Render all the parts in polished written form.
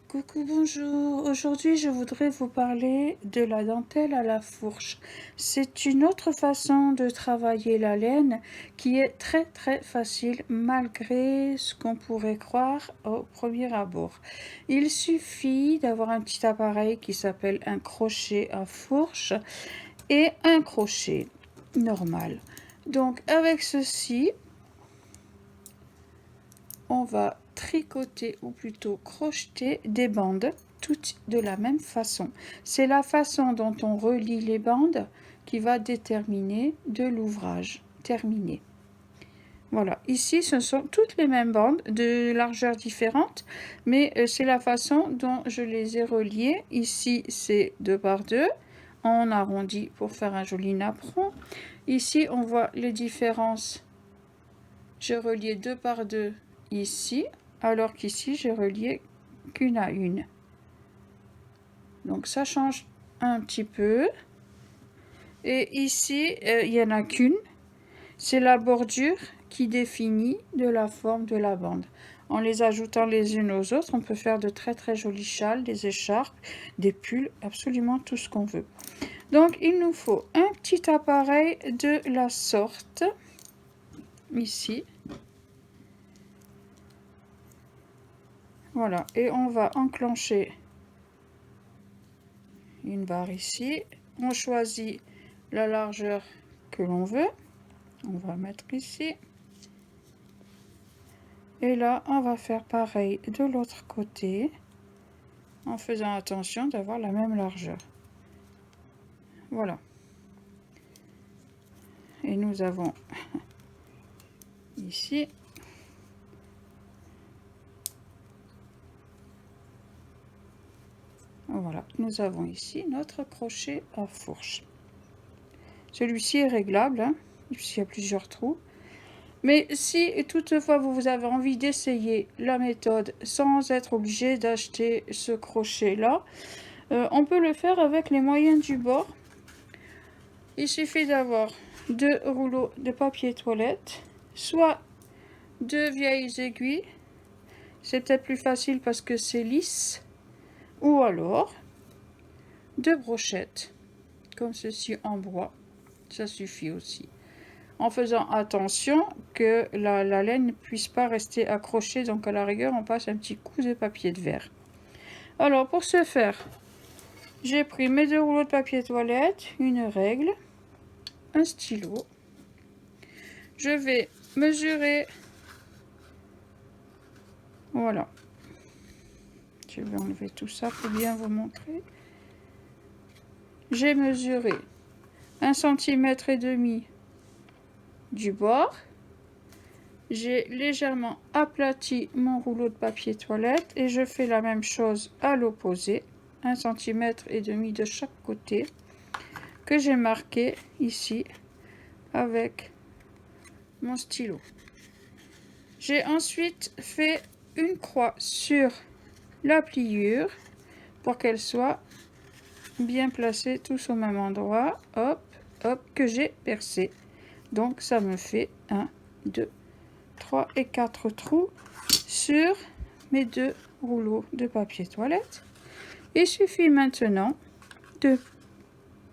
Coucou, bonjour. Aujourd'hui, je voudrais vous parler de la dentelle à la fourche. C'est une autre façon de travailler la laine qui est très facile malgré ce qu'on pourrait croire au premier abord. Il suffit d'avoir un petit appareil qui s'appelle un crochet à fourche et un crochet normal. Donc avec ceci, on va tricoter ou plutôt crocheter des bandes toutes de la même façon. C'est la façon dont on relie les bandes qui va déterminer de l'ouvrage terminé. Voilà, ici ce sont toutes les mêmes bandes de largeur différente, mais c'est la façon dont je les ai reliées. Ici c'est 2 par 2, on arrondit pour faire un joli napperon. Ici on voit les différences. Je reliais 2 par 2 ici, alors qu'ici j'ai relié qu'une à une. Donc ça change un petit peu. Et ici, il n'y en a qu'une. C'est la bordure qui définit de la forme de la bande. En les ajoutant les unes aux autres, on peut faire de très jolis châles, des écharpes, des pulls, absolument tout ce qu'on veut. Donc il nous faut un petit appareil de la sorte, ici. Voilà, et on va enclencher une barre ici. On choisit la largeur que l'on veut. On va mettre ici. Et là, on va faire pareil de l'autre côté, en faisant attention d'avoir la même largeur. Voilà. Et nous avons ici voilà, nous avons ici notre crochet à fourche. Celui-ci est réglable, hein, puisqu'il y a plusieurs trous. Mais si toutefois vous avez envie d'essayer la méthode sans être obligé d'acheter ce crochet là, on peut le faire avec les moyens du bord. Il suffit d'avoir 2 rouleaux de papier toilette, soit 2 vieilles aiguilles, c'est peut-être plus facile parce que c'est lisse, ou alors 2 brochettes comme ceci en bois, ça suffit aussi, en faisant attention que la laine ne puisse pas rester accrochée. Donc à la rigueur on passe un petit coup de papier de verre. Alors pour ce faire, j'ai pris mes 2 rouleaux de papier toilette, une règle, un stylo. Je vais mesurer, voilà, je vais enlever tout ça pour bien vous montrer. J'ai mesuré 1,5 cm du bord. J'ai légèrement aplati mon rouleau de papier toilette et je fais la même chose à l'opposé, 1,5 cm de chaque côté, que j'ai marqué ici avec mon stylo. J'ai ensuite fait une croix sur la pliure pour qu'elle soit bien placée tous au même endroit, hop hop, que j'ai percé. Donc ça me fait 1, 2, 3 et 4 trous sur mes 2 rouleaux de papier toilette. Il suffit maintenant de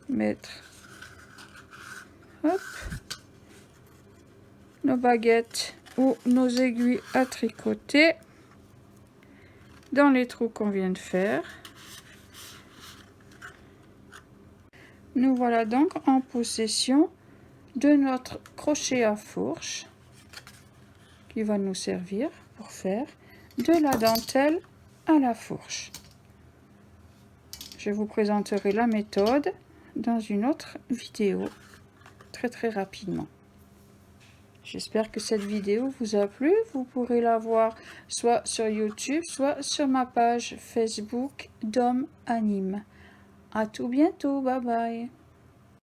mettre, hop, nos baguettes ou nos aiguilles à tricoter dans les trous qu'on vient de faire. Nous voilà donc en possession de notre crochet à fourche qui va nous servir pour faire de la dentelle à la fourche. Je vous présenterai la méthode dans une autre vidéo très rapidement. J'espère que cette vidéo vous a plu. Vous pourrez la voir soit sur YouTube, soit sur ma page Facebook Dom Anime. À tout bientôt, bye bye.